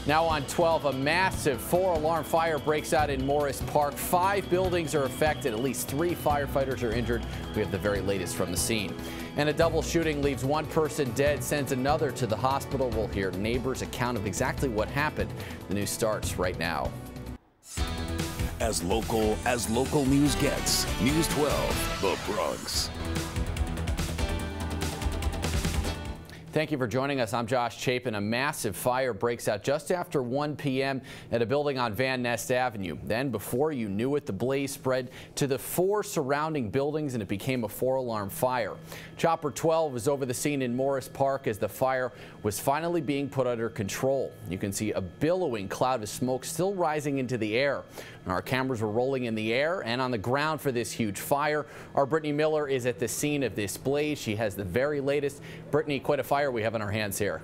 Now on 12, a massive 4-alarm fire breaks out in Morris Park. 5 buildings are affected. At least 3 firefighters are injured. We have the very latest from the scene. And a double shooting leaves 1 person dead, sends another to the hospital. We'll hear neighbors' account of exactly what happened. The news starts right now. As local news gets, News 12, the Bronx. Thank you for joining us. I'm Josh Chapin. A massive fire breaks out just after 1 p.m. at a building on Van Nest Avenue. Then, before you knew it, the blaze spread to the 4 surrounding buildings and it became a 4-alarm fire. Chopper 12 was over the scene in Morris Park as the fire was finally being put under control. You can see a billowing cloud of smoke still rising into the air. Our cameras were rolling in the air and on the ground for this huge fire. Our Brittany Miller is at the scene of this blaze. She has the very latest. Brittany, quite a fire we have on our hands here.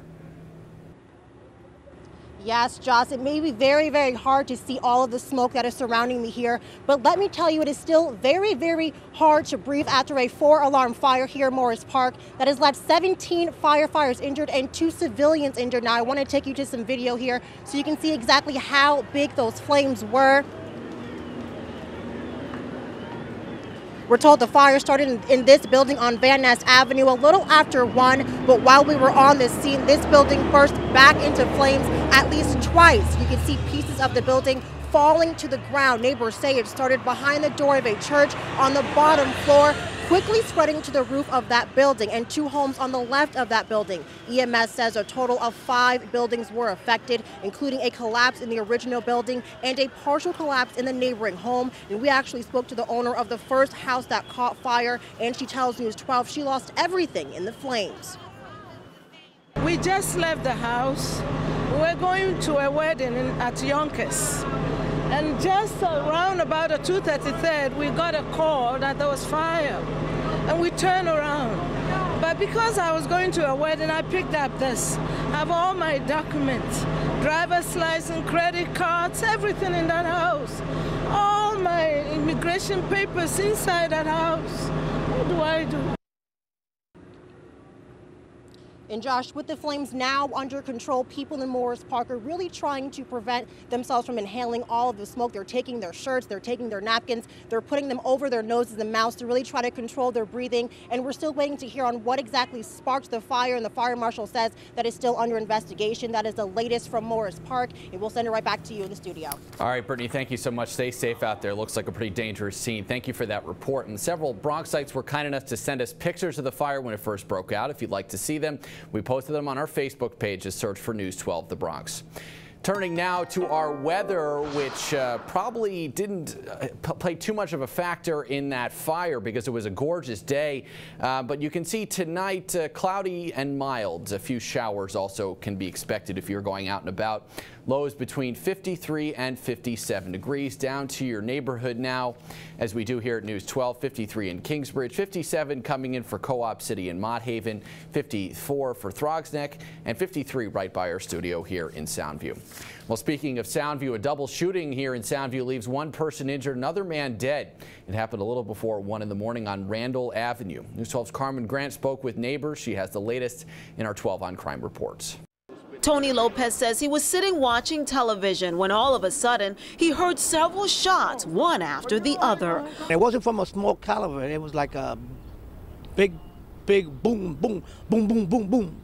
Yes, Josh, it may be very, very hard to see all of the smoke that is surrounding me here, but let me tell you, it is still very, very hard to breathe after a 4-alarm fire here in Morris Park that has left 17 firefighters injured and 2 civilians injured. Now, I want to take you to some video here so you can see exactly how big those flames were. We're told the fire started in this building on Van Nest Avenue a little after 1, but while we were on this scene, this building burst back into flames at least twice. You can see pieces of the building falling to the ground. Neighbors say it started behind the door of a church on the bottom floor, quickly spreading to the roof of that building and 2 homes on the left of that building. EMS says a total of 5 buildings were affected, including a collapse in the original building and a partial collapse in the neighboring home. And we actually spoke to the owner of the first house that caught fire, and she tells News 12 she lost everything in the flames. We just left the house. We were going to a wedding at Yonkers. And just around about the 2:33, we got a call that there was fire. And we turned around. But because I was going to a wedding, I picked up this. I have all my documents, driver's license, credit cards, everything in that house. All my immigration papers inside that house. What do I do? And Josh, with the flames now under control, people in Morris Park are really trying to prevent themselves from inhaling all of the smoke. They're taking their shirts, they're taking their napkins, they're putting them over their noses and mouths to really try to control their breathing. And we're still waiting to hear on what exactly sparked the fire. And the fire marshal says that is still under investigation. That is the latest from Morris Park. And we'll send it right back to you in the studio. All right, Brittany, thank you so much. Stay safe out there. Looks like a pretty dangerous scene. Thank you for that report. And several Bronx sites were kind enough to send us pictures of the fire when it first broke out. If you'd like to see them, we posted them on our Facebook page. Just search for News 12 The Bronx. Turning now to our weather, which probably didn't play too much of a factor in that fire because it was a gorgeous day. But you can see tonight cloudy and mild. A few showers also can be expected if you're going out and about. Lows between 53 and 57 degrees. Down to your neighborhood now, as we do here at News 12. 53 in Kingsbridge, 57 coming in for Co-op City in Mott Haven, 54 for Throgsneck, and 53 right by our studio here in Soundview. Well, speaking of Soundview, a double shooting here in Soundview leaves 1 person injured, another man dead. It happened a little before 1 in the morning on Randall Avenue. News 12's Carmen Grant spoke with neighbors. She has the latest in our 12 on Crime reports. Tony Lopez says he was sitting watching television when all of a sudden he heard several shots, one after the other. It wasn't from a small caliber. It was like a big boom, boom, boom, boom, boom, boom.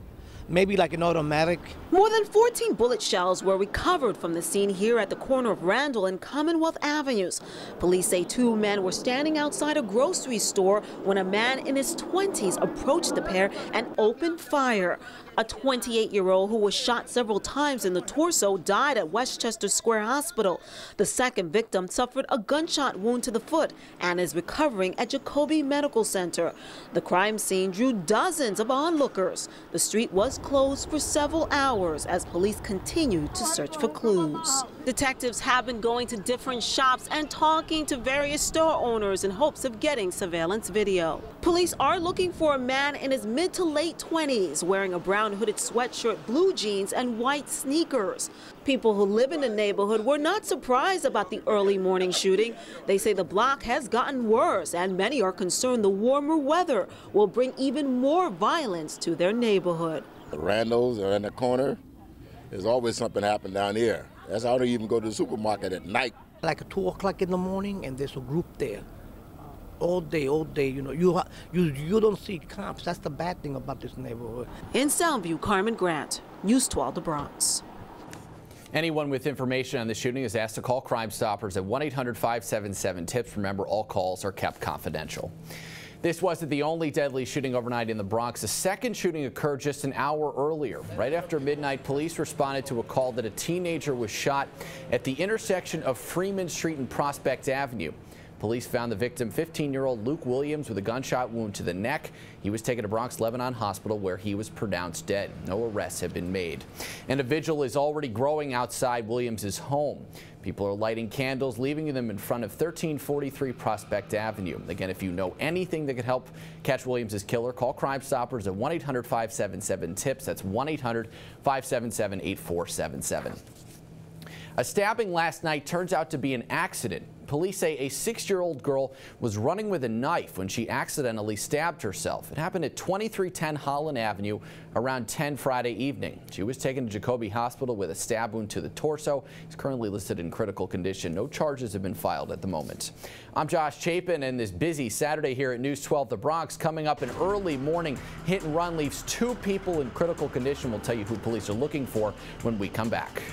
Maybe like an automatic. More than 14 bullet shells were recovered from the scene here at the corner of Randall and Commonwealth Avenues. Police say 2 men were standing outside a grocery store when a man in his 20s approached the pair and opened fire. A 28-year-old who was shot several times in the torso died at Westchester Square Hospital. The second victim suffered a gunshot wound to the foot and is recovering at Jacoby Medical Center. The crime scene drew dozens of onlookers. The street was closed for several hours as police continued to search for clues. Detectives have been going to different shops and talking to various store owners in hopes of getting surveillance video. Police are looking for a man in his mid to late 20s wearing a brown hooded sweatshirt, blue jeans, and white sneakers. People who live in the neighborhood were not surprised about the early morning shooting. They say the block has gotten worse, and many are concerned the warmer weather will bring even more violence to their neighborhood. The Randalls are in the corner, There's always something happening down here. That's how I don't even go to the supermarket at night. Like at 2 o'clock in the morning, and there's a group there. All day, you know. You don't see cops. That's the bad thing about this neighborhood. In Soundview, Carmen Grant, News 12, the Bronx. Anyone with information on the shooting is asked to call Crime Stoppers at 1-800-577-TIPS. Remember, all calls are kept confidential. This wasn't the only deadly shooting overnight in the Bronx. A second shooting occurred just an hour earlier. Right after midnight, police responded to a call that a teenager was shot at the intersection of Freeman Street and Prospect Avenue. Police found the victim, 15-year-old Luke Williams, with a gunshot wound to the neck. He was taken to Bronx Lebanon Hospital, where he was pronounced dead. No arrests have been made. And a vigil is already growing outside Williams' home. People are lighting candles, leaving them in front of 1343 Prospect Avenue. Again, if you know anything that could help catch Williams' killer, call Crime Stoppers at 1-800-577-TIPS. That's 1-800-577-8477. A stabbing last night turns out to be an accident. Police say a 6-year-old girl was running with a knife when she accidentally stabbed herself. It happened at 2310 Holland Avenue around 10 Friday evening. She was taken to Jacoby Hospital with a stab wound to the torso. She's currently listed in critical condition. No charges have been filed at the moment. I'm Josh Chapin, and this busy Saturday here at News 12 The Bronx. Coming up, an early morning hit and run leaves 2 people in critical condition. We'll tell you who police are looking for when we come back.